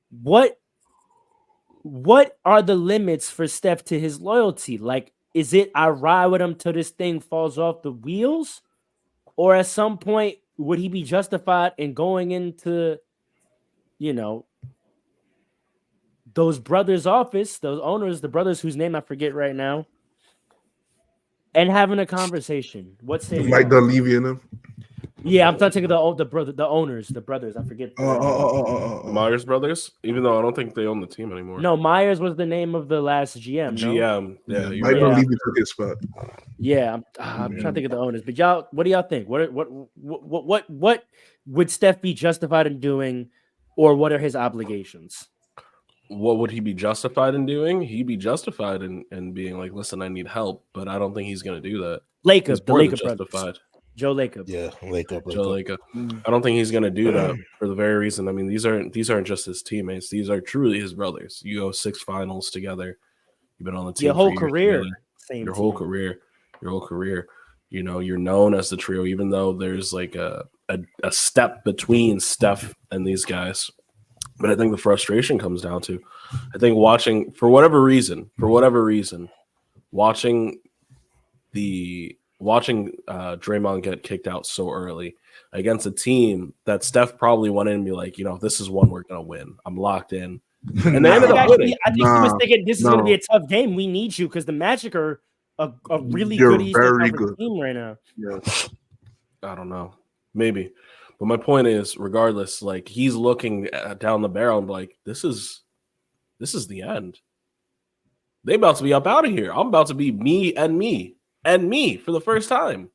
what what are the limits for Steph to his loyalty? Like, is it I ride with him till this thing falls off the wheels? Or at some point, would he be justified in going into, you know, those brothers' office, those owners, the brothers whose name I forget right now, and having a conversation? What say Mike y'all? Dunleavy and them. Yeah, I'm talking the owners, the brothers. I forget Oh, their oh, name. oh, oh, oh, The oh. Myers brothers, even though I don't think they own the team anymore. No, Myers was the name of the last GM. No, GM, Yeah, yeah, you're Mike right. yeah, Dunleavy took his spot. yeah. I'm trying to think of the owners, but y'all, what do y'all think? What would Steph be justified in doing, or what are his obligations? What would he be justified in doing? He'd be justified in being like, listen, I need help, but I don't think he's going to do that. He's Lacob, the more than Lacob brothers, justified. Joe Lacob. Yeah, wake up, wake Joe up. Lacob. I don't think he's going to do that for the very reason. I mean, these aren't just his teammates; these are truly his brothers. You go 6 finals together. You've been on the team Your whole for years career, together. same Your whole team. career, your whole career. You know, you're known as the trio, even though there's like a step between Steph and these guys. But I think the frustration comes down to, I think watching for whatever reason, watching Draymond get kicked out so early against a team that Steph probably went in and be like, you know, this is one we're gonna win. I'm locked in, and they ended up winning. I think he was Nah, thinking this is going to be no. a tough game. We need you because the Magic are a really You're good Eastern very Conference good. team right now. Yeah. I don't know, maybe, but my point is, regardless, like he's looking down the barrel and be like, this is the end. They about to be up out of here. I'm about to be me for the first time.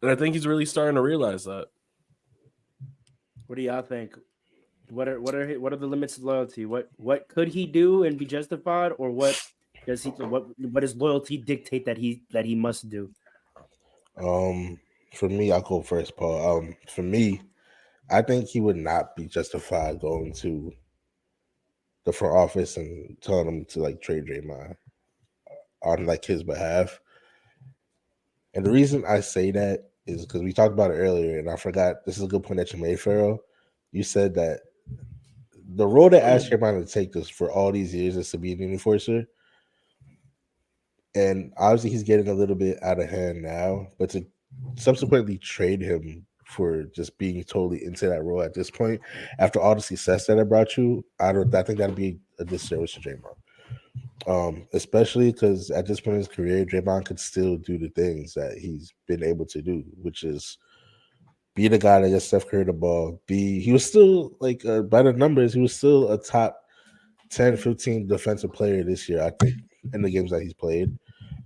And I think he's really starting to realize that. What do y'all think? What are the limits of loyalty? What could he do and be justified, or what does he what does loyalty dictate that he must do? For me, I'll go first, Paul. For me, I think he would not be justified going to the front office and telling them to like trade Draymond on like his behalf. And the reason I say that is because we talked about it earlier, and I forgot this is a good point that you made, Pharaoh. You said that the role that asked Draymond to take this for all these years is to be an enforcer. And obviously he's getting a little bit out of hand now, but to subsequently trade him for just being totally into that role at this point, after all the success that it brought you, I think that'd be a disservice to Draymond. Especially because at this point in his career, Draymond could still do the things that he's been able to do, which is be the guy that gets Steph Curry the ball. He was still like by the numbers, he was still a top 10, 15 defensive player this year, I think, in the games that he's played.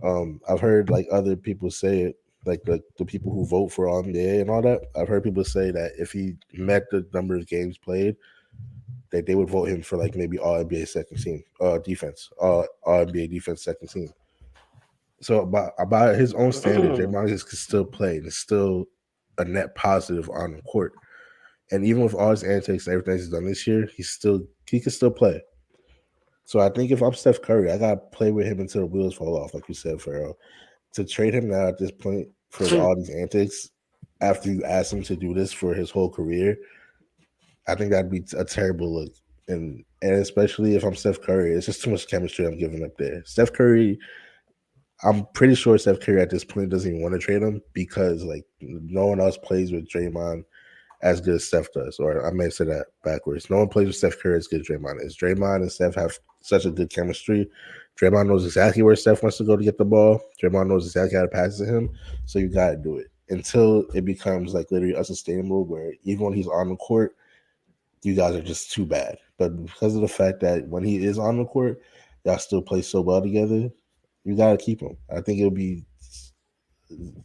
I've heard like other people say it, like the people who vote for All NBA and all that. I've heard people say that if he met the number of games played, that they would vote him for like maybe All NBA second team defense, All NBA defense second team. So about his own standard, Draymond just can still play and is still a net positive on the court. And even with all his antics and everything he's done this year, he can still play. So I think if I'm Steph Curry, I gotta play with him until the wheels fall off, like you said, Pharaoh. To trade him now at this point for all these antics, after you ask him to do this for his whole career, I think that'd be a terrible look. And especially if I'm Steph Curry, it's just too much chemistry I'm giving up there. Steph Curry, I'm pretty sure Steph Curry at this point doesn't even want to trade him because like no one else plays with Draymond as good as Steph does. Or I may say that backwards. No one plays with Steph Curry as good as Draymond is. Draymond and Steph have such a good chemistry. Draymond knows exactly where Steph wants to go to get the ball. Draymond knows exactly how to pass it to him. So you got to do it until it becomes like literally unsustainable where even when he's on the court, you guys are just too bad. But because of the fact that when he is on the court, y'all still play so well together, you got to keep him. I think it would be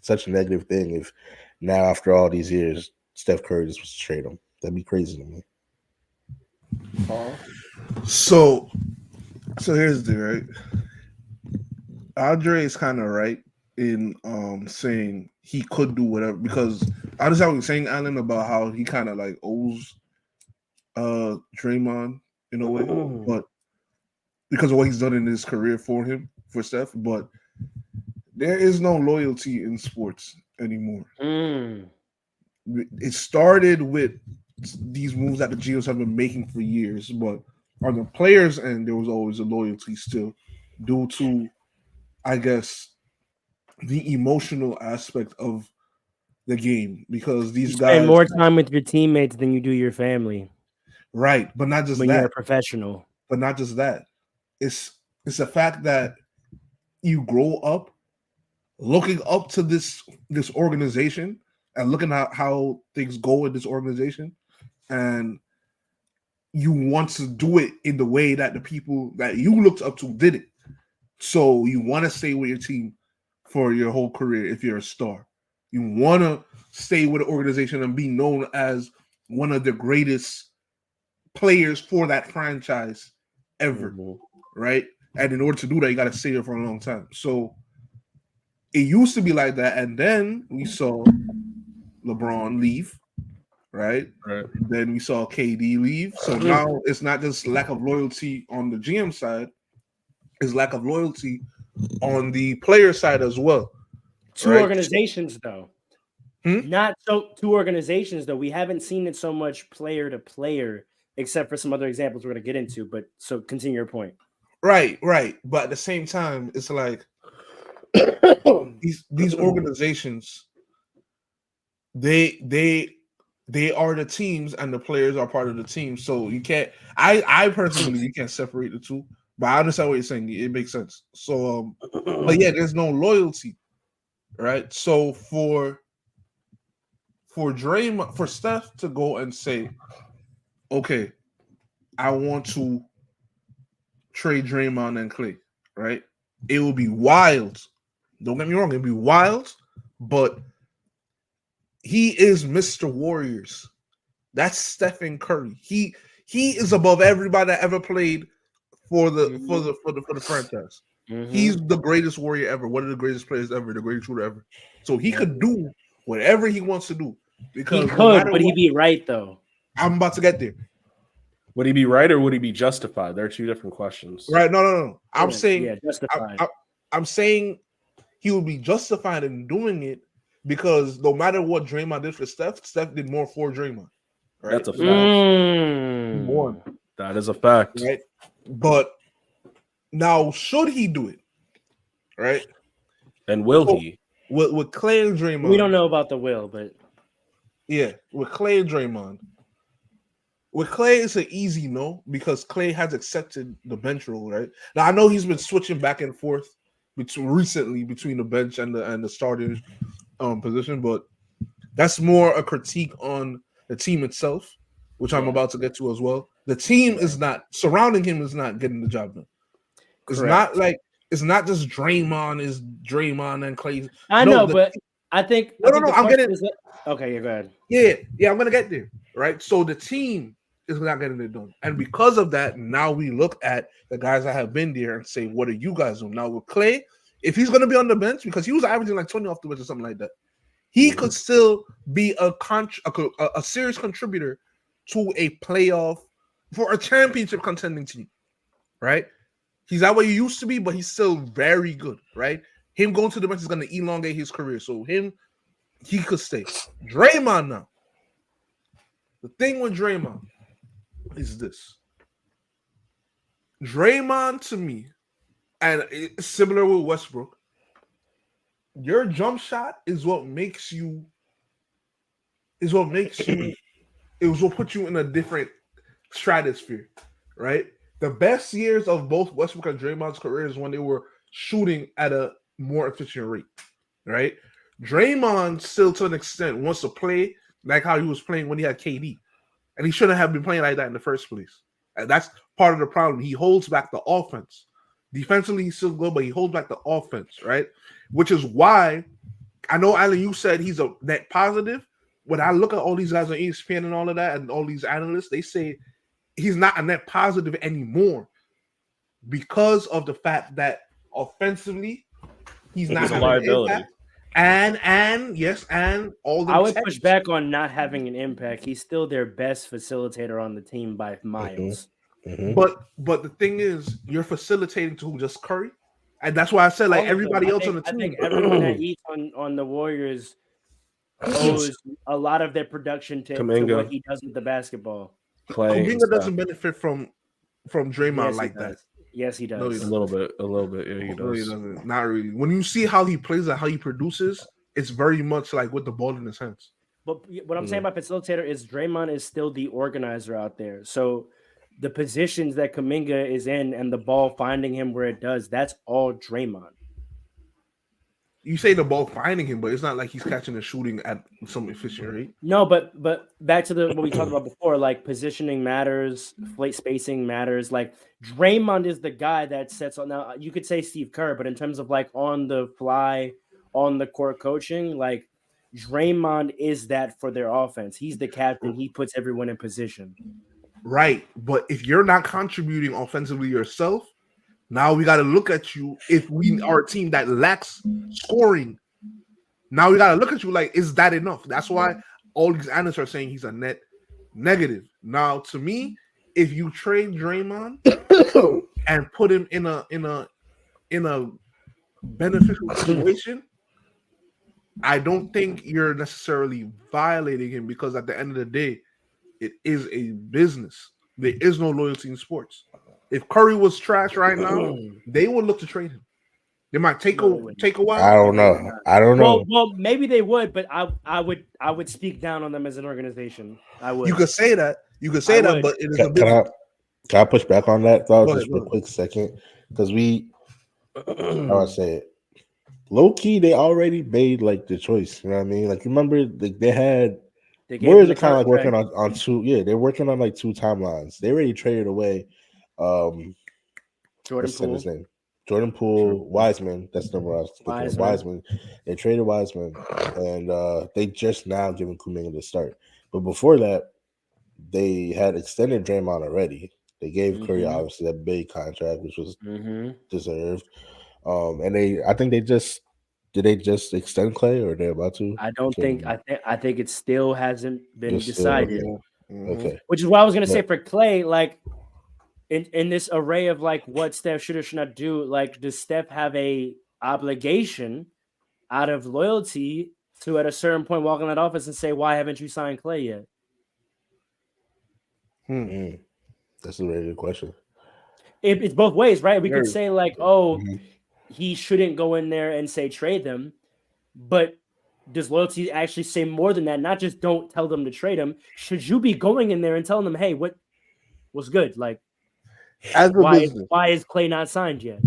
such a negative thing if now after all these years, Steph Curry just was to trade him. That'd be crazy to me. Paul? So here's the thing, right? Andre is kind of right in saying he could do whatever because I understand what you're saying, Alan, about how he kind of like owes Draymond in a way, but because of what he's done in his career for Steph, but there is no loyalty in sports anymore. It started with these moves that the GMs have been making for years, but on the players' end, there was always a loyalty still, due to, I guess, the emotional aspect of the game, because You these spend guys, more time with your teammates than you do your family right? But not just when you're a that. professional. But not just that. It's the fact that you grow up looking up to this organization and looking at how things go in this organization, and you want to do it in the way that the people that you looked up to did it. So you want to stay with your team for your whole career if you're a star. You want to stay with the organization and be known as one of the greatest players for that franchise ever, right? And in order to do that, you got to stay there for a long time. So it used to be like that, and then we saw LeBron leave, right? Right. Then we saw KD leave. So now it's not just lack of loyalty on the GM side, it's lack of loyalty on the player side as well. Two right? organizations, though. Not so two organizations, though. We haven't seen it so much player to player, except for some other examples we're going to get into. But so continue your point. Right. But at the same time, it's like these organizations, they are the teams, and the players are part of the team. So you can't. I personally, you can't separate the two. But I understand what you're saying. It makes sense. So, but yeah, there's no loyalty, right? So for Draymond, for Steph to go and say, okay, I want to trade Draymond and Klay, right? It will be wild. Don't get me wrong, it'll be wild, but he is Mr. Warriors. That's Stephen Curry. He is above everybody that ever played for the franchise. He's the greatest warrior ever, one of the greatest players ever, the greatest shooter ever. So he could do whatever he wants to do. Because he could, but he'd be right though. I'm about to get there. Would he be right or would he be justified? They're two different questions. Right? No. I'm saying justified. I'm saying he would be justified in doing it because no matter what Draymond did for Steph did more for Draymond. Right? That's a fact. More. That is a fact. Right? But now, should he do it? Right? And will he? With Klay and Draymond. We don't know about the will, but yeah, with Klay and Draymond. With Klay, it's an easy no because Klay has accepted the bench role, right? Now I know he's been switching back and forth between the bench and the starting position, but that's more a critique on the team itself, which I'm about to get to as well. The team is not surrounding him is not getting the job done. It's not like it's not just Draymond and Klay. I know, but I think I'm getting okay. Yeah, go ahead. Yeah, I'm gonna get there. Right, so the team is not getting it done, and because of that, now we look at the guys that have been there and say, "What are you guys doing?" Now with Klay, if he's gonna be on the bench because he was averaging like 20 off the bench or something like that, he could still be a serious contributor to a playoff for a championship contending team, right? He's not what he used to be, but he's still very good, right? Him going to the bench is going to elongate his career. So he could stay. Draymond now. The thing with Draymond is this. Draymond to me, and it's similar with Westbrook, your jump shot is what makes you, it will put you in a different stratosphere, right? The best years of both Westbrook and Draymond's career is when they were shooting at a more efficient rate, right? Draymond still, to an extent, wants to play like how he was playing when he had KD, and he shouldn't have been playing like that in the first place. And that's part of the problem. He holds back the offense. Defensively, he's still good, but he holds back the offense, right? Which is why I know, Alan, you said he's a net positive. When I look at all these guys on ESPN and all of that, and all these analysts, they say he's not a net positive anymore because of the fact that offensively he's not having a liability. Impact. And all the I would push back on not having an impact. He's still their best facilitator on the team by miles. Mm-hmm. But the thing is, you're facilitating to just Curry, and that's why I said like everybody else on the team. I think everyone that eats on the Warriors owes a lot of their production to Kuminga. what he does with the basketball. Clay. and Kuminga stuff. doesn't benefit from Draymond Yes, like he that. does. Yes, he No, he does. A little bit. Yeah, he No, he does. doesn't. Not really. When you see how he plays and how he produces, it's very much like with the ball in his hands. But what I'm saying about facilitator is Draymond is still the organizer out there. So the positions that Kuminga is in and the ball finding him where it does, that's all Draymond. You say the ball finding him, but it's not like he's catching and shooting at some efficient rate. No, but back to what we talked about before, like positioning matters, plate spacing matters. Like Draymond is the guy that sets on. Now you could say Steve Kerr, but in terms of like on the fly, on the court coaching, like Draymond is that for their offense. He's the captain. He puts everyone in position. Right, but if you're not contributing offensively yourself, now we got to look at you. If we are a team that lacks scoring, now we got to look at you like, is that enough? That's why all these analysts are saying he's a net negative. Now, to me, if you trade Draymond and put him in a beneficial situation, I don't think you're necessarily violating him, because at the end of the day, it is a business. There is no loyalty in sports. If Curry was trash right now, they would look to trade him. They might take a while. I don't know. Well, maybe they would, but I would speak down on them as an organization. I would. You could say that. But it is a business. Can I push back on that thought Go just ahead, for go a quick second? Because how I say it, low key, they already made like the choice. You know what I mean? Like, remember, like they had Warriors are kind of like working on two. Yeah, they're working on like two timelines. They already traded away Jordan Poole. His name? Jordan Poole, Wiseman. That's the number I was thinking of. Wiseman. They traded Wiseman, and they just now given Kuminga the start. But before that, they had extended Draymond already. They gave Curry obviously that big contract, which was deserved. And I think they just extend Clay, or they're about to? I don't think. I think it still hasn't been decided. Okay. Which is what I was gonna say for Clay. Like in this array of like what Steph should or should not do. Like, does Steph have a obligation out of loyalty to at a certain point walk in that office and say, "Why haven't you signed Clay yet?" That's a very good question. It's both ways, right? We could say like, "Oh, he shouldn't go in there and say trade them," but does loyalty actually say more than that? Not just don't tell them to trade him. Should you be going in there and telling them, "Hey, what's good?" Like, why is Clay not signed yet?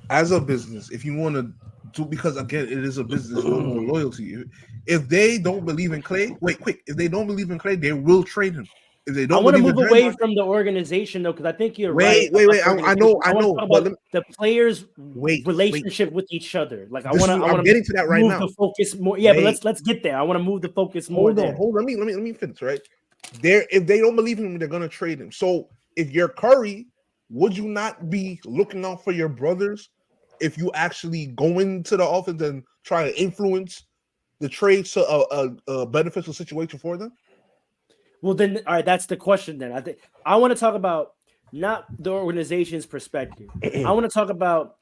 As a business, if you want to do, because again, it is a business, no more loyalty. If they don't believe in Clay, if they don't believe in Clay, they will trade him. If they don't, I want to move away from the organization though, because I think you're right. Wait. I know. But the players' relationship with each other. Like I'm getting to that right now. The focus more. Yeah, but let's get there. I want to move the focus more. Hold on. Let me finish. Right there. If they don't believe in him, they're gonna trade him. So if you're Curry, would you not be looking out for your brothers if you actually go into the office and try to influence the trade to a beneficial situation for them? Well, then, all right, that's the question then. I think I want to talk about not the organization's perspective. I want to talk about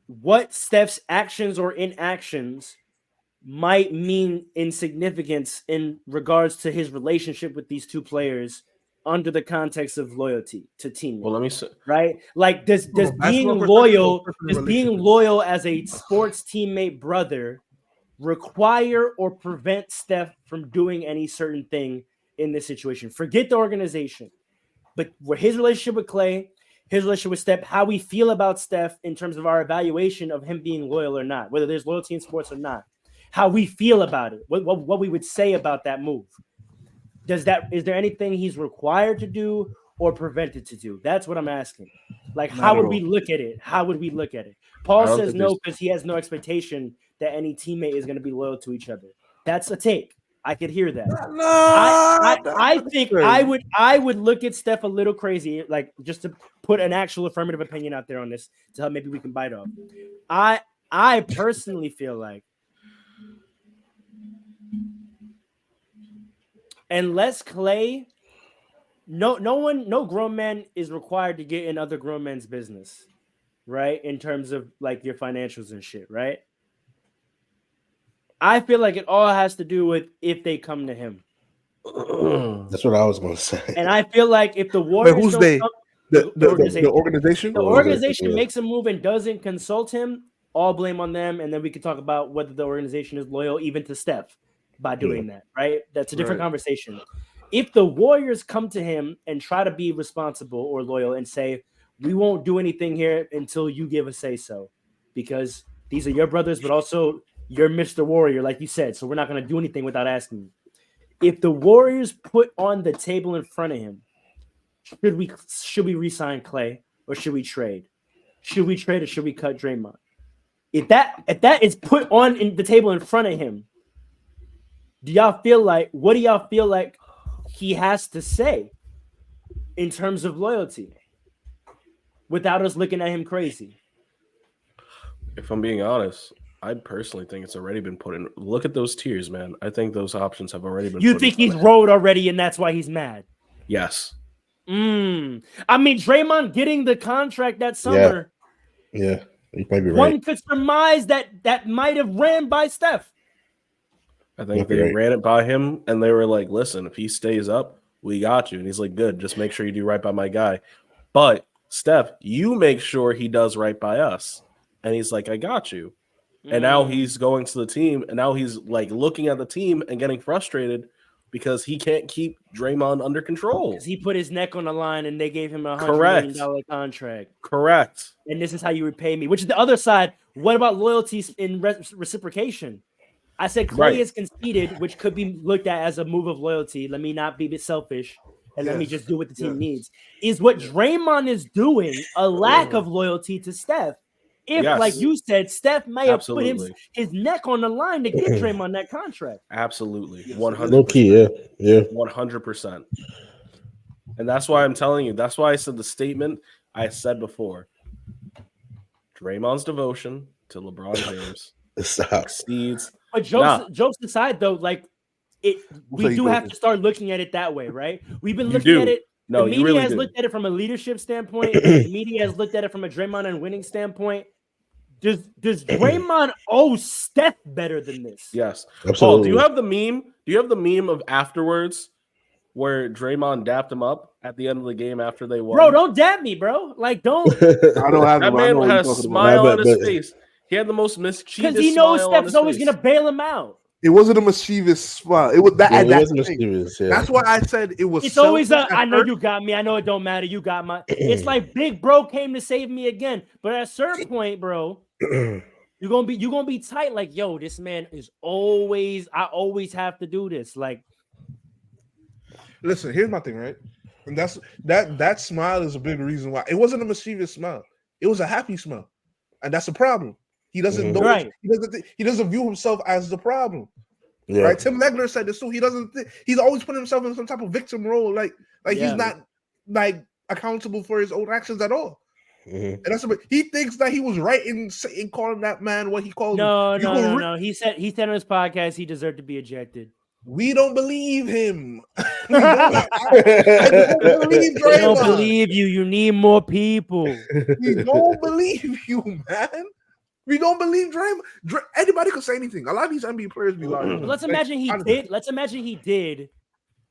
what Steph's actions or inactions might mean in significance in regards to his relationship with these two players under the context of loyalty to teammates. Well, let me say, right? Like, does being loyal as a sports teammate brother require or prevent Steph from doing any certain thing in this situation? Forget the organization, but his relationship with Clay, his relationship with Steph, how we feel about Steph in terms of our evaluation of him being loyal or not, whether there's loyalty in sports or not, how we feel about it, what we would say about that move. Is there anything he's required to do or prevented to do? That's what I'm asking. Like, how would we look at it? How would we look at it? Paul says no because he has no expectation that any teammate is going to be loyal to each other. That's a take. I could hear that. I think I would look at Steph a little crazy, like just to put an actual affirmative opinion out there on this to help maybe we can bite off. I personally feel like unless Clay, no grown man is required to get in other grown men's business, right? In terms of like your financials and shit, right? I feel like it all has to do with if they come to him. That's what I was going to say. And I feel like if the Wait, Warriors who's don't they? come, The organization. organization. the Oh, organization yeah. makes a move and doesn't consult him, all blame on them, and then we can talk about whether the organization is loyal even to Steph by doing that, right? That's a different Right. conversation. If the Warriors come to him and try to be responsible or loyal and say, we won't do anything here until you give a say-so, because these are your brothers, but also you're Mr. Warrior, like you said, so we're not going to do anything without asking you. If the Warriors put on the table in front of him, should we re-sign Clay or should we trade? Should we trade or should we cut Draymond? If that is put on in the table in front of him, what do y'all feel like he has to say in terms of loyalty without us looking at him crazy? If I'm being honest, I personally think it's already been put in. Look at those tiers, man. I think those options have already been. You put think in he's front of him. rolled already and that's why he's mad? Yes. I mean, Draymond getting the contract that summer, Yeah, you might be right. one could surmise that might have ran by Steph. I think You're they right. ran it by him and they were like, listen, if he stays up, we got you. And he's like, good, just make sure you do right by my guy. But Steph, you make sure he does right by us. And he's like, I got you. And now he's going to the team, and now he's like looking at the team and getting frustrated because he can't keep Draymond under control. Because he put his neck on the line and they gave him a $100 Correct. million contract. Correct. And this is how you repay me, which is the other side. What about loyalty in reciprocation? I said Clay Right. is conceded, which could be looked at as a move of loyalty. Let me not be a bit selfish and let me Yes. just do what the team Yes. needs. Is what Draymond is doing a lack of loyalty to Steph? If, Yes. like you said, Steph may have put Absolutely. his neck on the line to get Draymond that contract. Absolutely. Yes. 100%. Low key, yeah. 100%. And that's why I'm telling you, that's why I said the statement I said before. Draymond's devotion to LeBron James Stop. exceeds. But Nah. jokes aside, though, like we So you do go- have to start looking at it that way, right? We've been You looking do. at it. No, The you media really has do. looked at it from a leadership standpoint. The media has looked at it from a Draymond and winning standpoint. Does Draymond owe Steph better than this? Yes. Absolutely. Paul, do you have the meme? Do you have the meme of afterwards where Draymond dapped him up at the end of the game after they won? Bro, don't dab me, bro. Like, don't, I don't have That them. I know man what had a you're talking about. smile Nah, on but- his face. He had the most mischievous because he knows smile on Steph's his always face. gonna bail him out. It wasn't a mischievous smile. It was that. Yeah, and it that's was the thing. mischievous. Yeah. That's why I said it was. It's always selfish at I know first. you got me. I know it don't matter. You got my. It's like Big Bro came to save me again. But at a certain point, bro, you're gonna be tight. Like, yo, this man is always. I always have to do this. Like, Listen, here's my thing, right? And that's that smile is a big reason why it wasn't a mischievous smile. It was a happy smile, and that's a problem. He doesn't know. Right. He doesn't view himself as the problem. yeah. Right? Tim Legler said this too. He doesn't. He's always putting himself in some type of victim role. Like Yeah. he's not like accountable for his own actions at all. Mhm. And that's what he thinks that he was right in calling that man what he called him. no. You go He said on his podcast he deserved to be ejected. We don't believe him. We don't, I don't believe I don't Draymond. believe you. You need more people. We don't believe you, man. We don't believe Draymond. Anybody could say anything. A lot of these NBA players be lying. But let's Like, imagine he honestly. did. Let's imagine he did,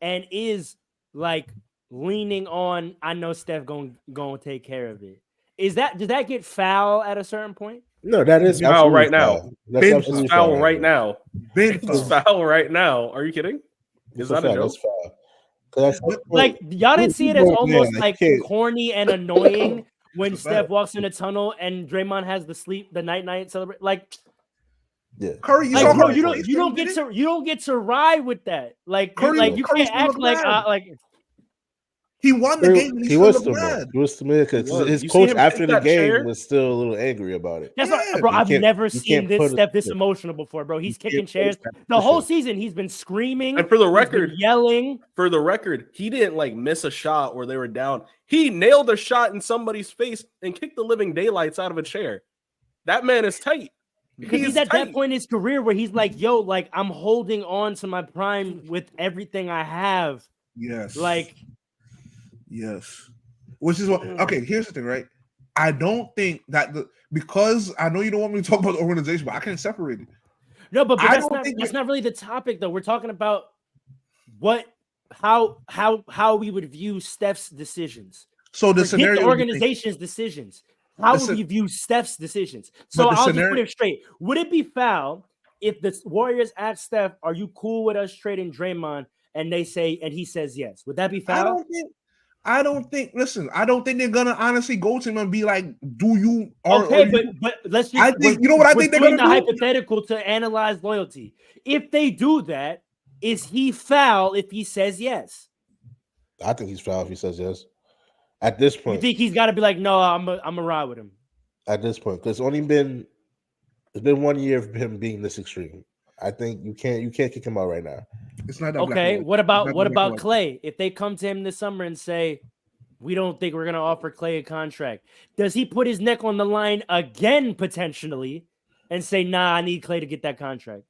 and is like leaning on. I know Steph going to take care of it. Does that get foul at a certain point? No, that is Foul absolutely right now. foul. That's Big It's absolutely foul right yeah. now. Big It's foul. foul right now. Are you kidding? Is It's that a foul. joke? That's foul. 'Cause that's- Like y'all didn't see it as Bro, man, almost like, like you can't- corny and annoying when It's a Steph fact. walks in a tunnel and Draymond has the night celebration. Like yeah. Curry, you Like, saw bro, Curry. you don't get to ride with that. Like, Curry- you Curry's can't act still like mad. He won the game. And He was still mad. mad. He was still mad because He was. his You see coach him after kick the that game chair? was still a little angry about it. that's Yeah, what, bro. you I've can't- never you seen can't this put it- Steph this emotional before, bro. He's You kicking can't put chairs. that The whole position. season, he's been screaming. And for the he's been record, yelling. he didn't like miss a shot where they were down. He nailed a shot in somebody's face and kicked the living daylights out of a chair. That man is tight. Because he's at that point in his career where he's like, yo, like I'm holding on to my prime with everything I have. Yes. Like, yes. Which is what. Okay, here's the thing, right? I don't think that because I know you don't want me to talk about the organization, but I can't separate it. No, but I that's don't not think that's not really the topic though. We're talking about how we would view Steph's decisions. so. The Forget scenario. the organization's decisions. How would The we view Steph's decisions? But So the I'll just scenario- put it straight. Would it be foul if the Warriors ask Steph, "Are you cool with us trading Draymond?" and he says yes? Would that be foul? I don't think. Listen, I don't think they're gonna honestly go to him and be like, "Do you?" Okay, or but let's just. I think you know what I think they're doing gonna the do. hypothetical to analyze loyalty. If they do that, is he foul if he says yes? I think he's foul if he says yes. At this You point, think he's got to be like, no, I'm a ride with him. at this point, because it's been 1 year of him being this extreme. I think you can't kick him out right now. It's not that. Okay, black and white. what It's not about black and Clay? If they come to him this summer and say, we don't think we're gonna offer Clay a contract, does he put his neck on the line again potentially and say, nah, I need Clay to get that contract?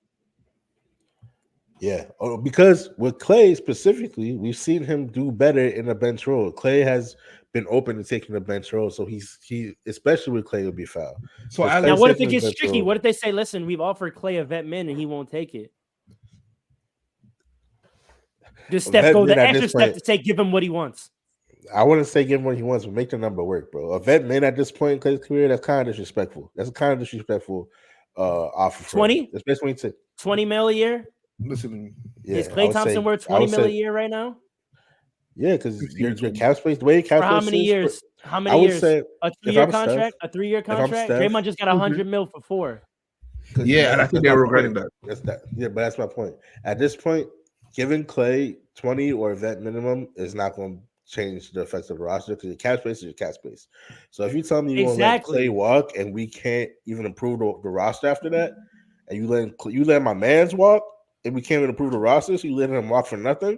Yeah, because with Clay specifically, we've seen him do better in a bench role. Clay has been open to taking a bench role, so he especially with Clay would be foul. white. So Because as Clay Now, what if taking it gets bench tricky? role- What if they say, listen, we've offered Clay a vet min and he won't take it? Does Steph vet go the min at extra this step point- to say give him what he wants? I wouldn't say give him what he wants, but make the number work, bro. A vet man at this point in Clay's career, that's kind of disrespectful. That's kind of disrespectful offer. 20? Especially when you take 20 mil a year? listen to me. yeah, Is I Clay would Thompson say- worth I would 20 mil a say- year right now? Yeah, because 15, your 20. cap space, the way your cap For how space many is, years? How I many would years? say A if 3-year I'm Steph- contract? A 3-year I'm contract? Steph- Draymond just got 100 mil for 4. Yeah, and I think they're regretting that. That's that. Yeah, but that's my point. At this point, giving Clay 20 or vet minimum is not going to change the effects of the roster because your cap space is your cap space. So if you tell me you want to let Exactly. Clay walk and we can't even improve the roster after that, and you let my man's walk and we can't even improve the roster, so you let him walk for nothing,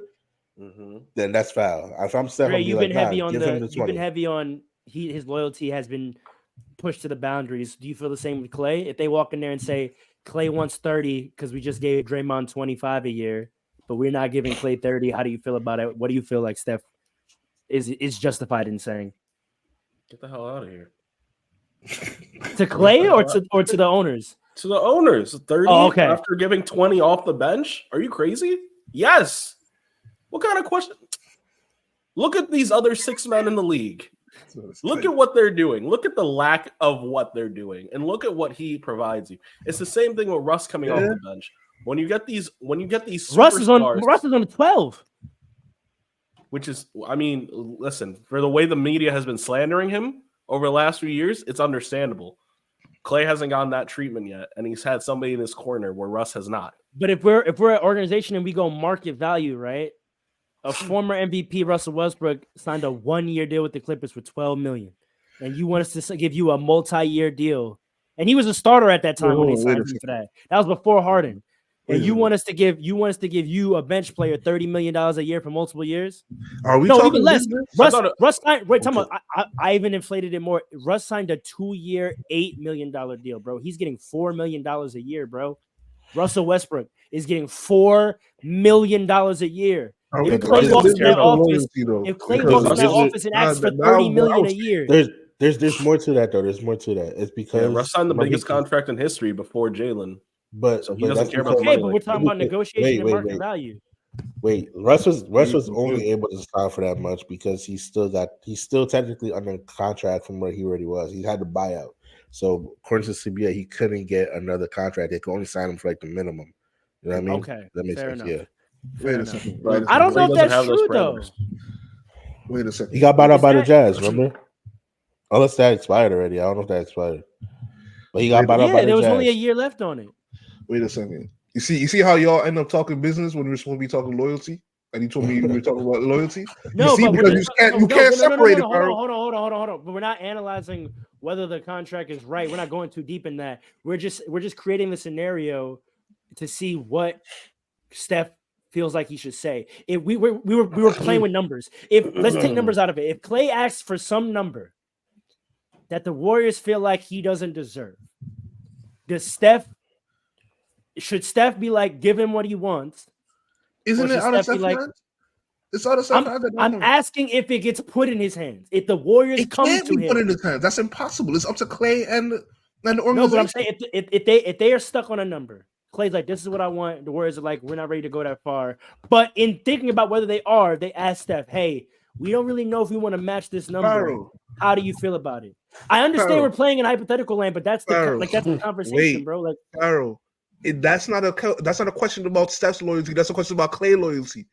then that's foul. If I'm Steph, Ray, I'm be you've like, been heavy nah, on give him the you've 20. been heavy on his loyalty has been pushed to the boundaries. Do you feel the same with Clay? If they walk in there and say Clay wants 30 because we just gave Draymond 25 a year, but we're not giving Clay 30, how do you feel about it? What do you feel like Steph is justified in saying? Get the hell out of here. To Clay or to the owners? To the owners, 30 Oh, okay. after giving 20 off the bench? Are you crazy? Yes. What kind of question? Look at these other 6 men in the league. Look at what they're doing. Look at the lack of what they're doing, and look at what he provides you. It's the same thing with Russ coming off the bench. When you get these Russ is on superstars, the 12. which is, I mean, listen, for the way the media has been slandering him over the last few years, it's understandable. Clay hasn't gotten that treatment yet, and he's had somebody in his corner where Russ has not. But if we're an organization and we go market value, right? A former MVP, Russell Westbrook, signed a 1-year deal with the Clippers for $12 million, and you want us to give you a multi-year deal, and he was a starter at that time when they signed him for that. That was before Harden, and you want us to give you a bench player $30 million a year for multiple years? Are we No, talking even less. business? Russ signed. Wait, tell me. I even inflated it more. Russ signed a 2-year, $8 million deal, bro. He's getting $4 million a year, bro. Russell Westbrook is getting $4 million a year. Are we If Clay talking walks in business that or office, loyalty, though? if Clay Because walks in that this is- office and asks for now- $30 now million I a was- year, There's more to that though. There's more to that. It's because Yeah, Russ signed the let me- biggest contract in history before Jalen. But So he but doesn't that's care about because- the okay, money but like we're talking about Wait, negotiation and wait, market wait. value. Wait, Russ was only able to sign for that much because he's still technically under contract from where he already was. He had the buyout. So according to CBA, he couldn't get another contract. They could only sign him for like the minimum. You know what I mean? Okay, That makes fair sense. enough. Yeah. Wait Fair a enough. second. But Wait a I don't second. know if Clay doesn't that's have those true though. parameters. Wait a second. He got bought out Is by the that- Jazz, remember? Unless that expired already. I don't know if that expired. But he got bought out by Yeah, the there was Jazz. only a year left on it. Wait a second. You see how y'all end up talking business when we're supposed to be talking loyalty? And you told me you were talking about loyalty. No, see, but because we're you can't separate it, bro. Hold on. But we're not analyzing whether the contract is right. We're not going too deep in that. We're just creating the scenario to see what Steph feels like he should say. If we were playing with numbers. If let's take numbers out of it. If Clay asks for some number that the Warriors feel like he doesn't deserve, should Steph be like, give him what he wants? Isn't Or it should out of Steph be Steph's like- hands? It's out of Steph's hands. I'm asking if it gets put in his hands. If the Warriors It come can't to be him, put in his hands. That's impossible. It's up to Clay and the no, organization. but I'm saying if they are stuck on a number Clay's like, this is what I want. The Warriors are like, we're not ready to go that far. But in thinking about whether they are, they asked Steph, hey, we don't really know if we want to match this number. Pharaoh, How do you feel about it? I understand Pharaoh. we're playing in hypothetical land, but that's Pharaoh. the conversation, Wait. bro. Like, Pharaoh, that's not a question about Steph's loyalty. That's a question about Clay loyalty.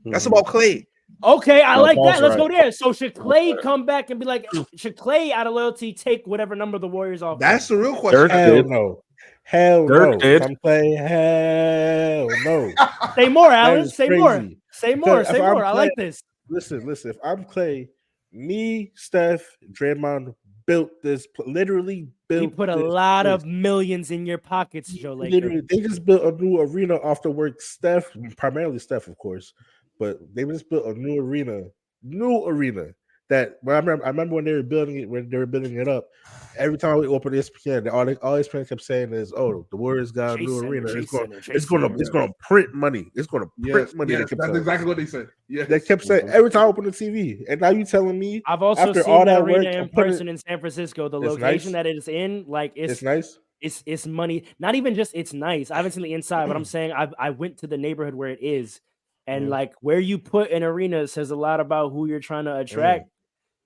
That's about Clay. okay, I No, like Paul's that. Let's right. go there. So should Clay right. come back and be like, should Clay out of loyalty take whatever number the Warriors offer? That's the real question. Dirk Hell did. no. Hell Dirk no. did. I'm playing. Hell no. Say more, That Alan. is Say more. crazy. Say more. Because Say if I'm more. I like this. Listen. If I'm Clay, me, Steph, Draymond built this. Literally built. We put a this lot place. of millions in your pockets, Joe Laker. Literally, they just built a new arena off the work. Steph, primarily Steph, of course, but they just built a new arena. That I remember when they were building it up. Every time we open ESPN, all ESPN kept saying is, "Oh, the Warriors got a new arena. It's going to print money. It's going to print money." Yes, that's exactly what they said. Yeah, They kept saying every time I open the TV, and now you telling me I've also after seen all the that arena work, in I'm putting person in San Francisco. The It's location nice. that it is in, like it's nice. it's money. Not even just it's nice. I haven't seen the inside, but I'm saying I went to the neighborhood where it is, and Mhm. like where you put an arena says a lot about who you're trying to attract.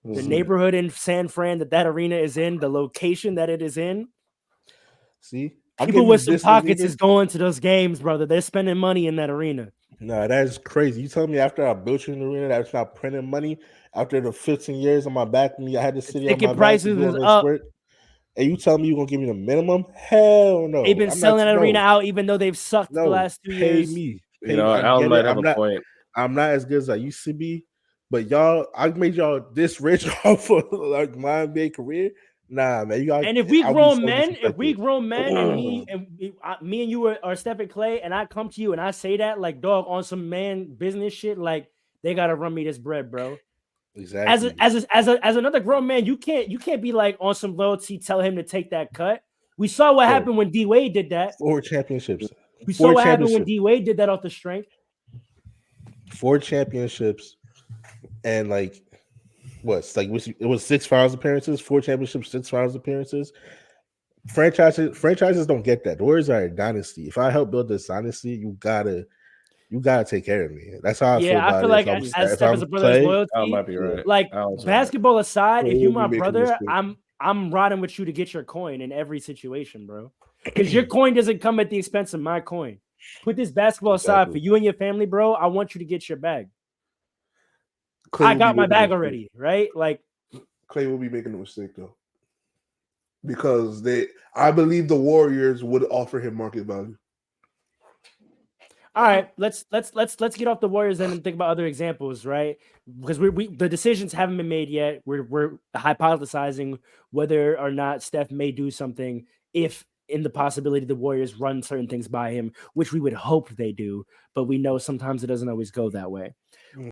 The Mhm. neighborhood in San Fran that arena is in, the location that it is in. See, I'll People give with you some this pockets arena. is going to those games, brother. They're spending money in that arena. No, that is crazy. You tell me after I built you an arena that's not printing money, after the 15 years on my back, I had the city on ticket my back prices to do all is this up. work, and you tell me you're gonna give me the minimum? Hell no. They've been I'm selling not, that arena no, out, even though they've sucked the no. last 2 Pay years. me. You know, I Alan get might it. have a point. I'm not as good as I used to be, but y'all, I made y'all this rich off of like my NBA career. Nah, man, you got. And if we I'll be grown so men, and me and you are Stephen Clay, and I come to you and I say that like dog on some man business shit, like they gotta run me this bread, bro. exactly. As another grown man, you can't be like on some loyalty, tell him to take that cut. We saw what Bro. happened when D Wade did that. 4 championships. We saw what happened when D Wade did that off the strength. 4 championships, and like what's like it was 6 finals appearances, 4 championships, 6 finals appearances. Franchises don't get that. The Warriors are a dynasty. If I help build this dynasty, you gotta take care of me. That's how I feel Yeah, about I feel it. like If as if Steph I'm is a brother's Clay, loyalty, Alan might be right. like Alan's right. basketball aside, if Clay you will my be making this brother, pick. I'm riding with you to get your coin in every situation, bro. Because your coin doesn't come at the expense of my coin. Put this basketball aside Exactly. for you and your family, bro. I want you to get your bag. Clay I will got be my making bag a mistake. already, right? Like, Clay will be making a mistake though, because I believe the Warriors would offer him market value. all right, let's get off the Warriors then and think about other examples, right? Because we the decisions haven't been made yet. We're hypothesizing whether or not Steph may do something if in the possibility the Warriors run certain things by him, which we would hope they do, but we know sometimes it doesn't always go that way.